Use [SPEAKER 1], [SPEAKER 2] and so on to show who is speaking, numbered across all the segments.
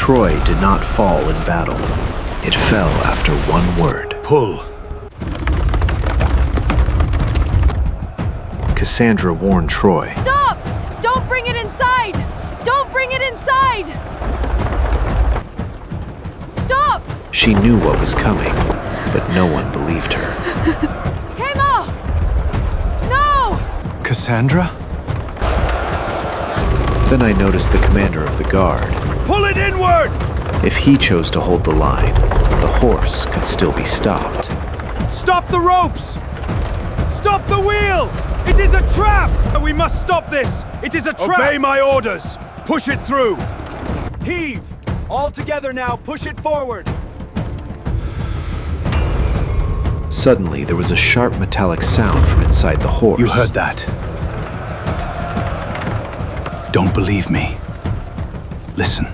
[SPEAKER 1] Troy did not fall in battle. It fell after one word.
[SPEAKER 2] Pull.
[SPEAKER 1] Cassandra warned Troy.
[SPEAKER 3] Stop! Don't bring it inside! Don't bring it inside! Stop!
[SPEAKER 1] She knew what was coming, but no one believed her.
[SPEAKER 3] Kamo! No!
[SPEAKER 2] Cassandra?
[SPEAKER 1] Then I noticed the commander of the guard.
[SPEAKER 2] Pull it inward!
[SPEAKER 1] If he chose to hold the line, the horse could still be stopped.
[SPEAKER 2] Stop the ropes! Stop the wheel! It is a trap! We must stop this! It is a trap! Obey my orders! Push it through! Heave! All together now, push it forward!
[SPEAKER 1] Suddenly, there was a sharp metallic sound from inside the horse.
[SPEAKER 2] You heard that. Don't believe me. Listen.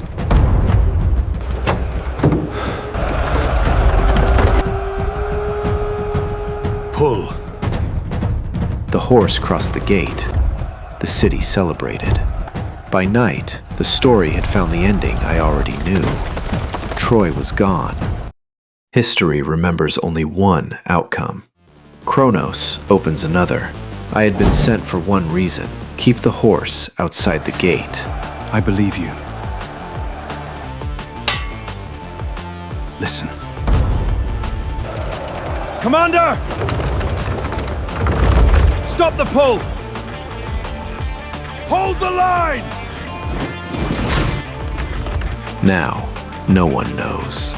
[SPEAKER 2] Pull.
[SPEAKER 1] The horse crossed the gate. The city celebrated. By night, the story had found the ending I already knew. Troy was gone. History remembers only one outcome. Chronos opens another. I had been sent for one reason: keep the horse outside the gate.
[SPEAKER 2] I believe you. Listen. Commander! Stop the pull! Hold the line!
[SPEAKER 1] Now, no one knows.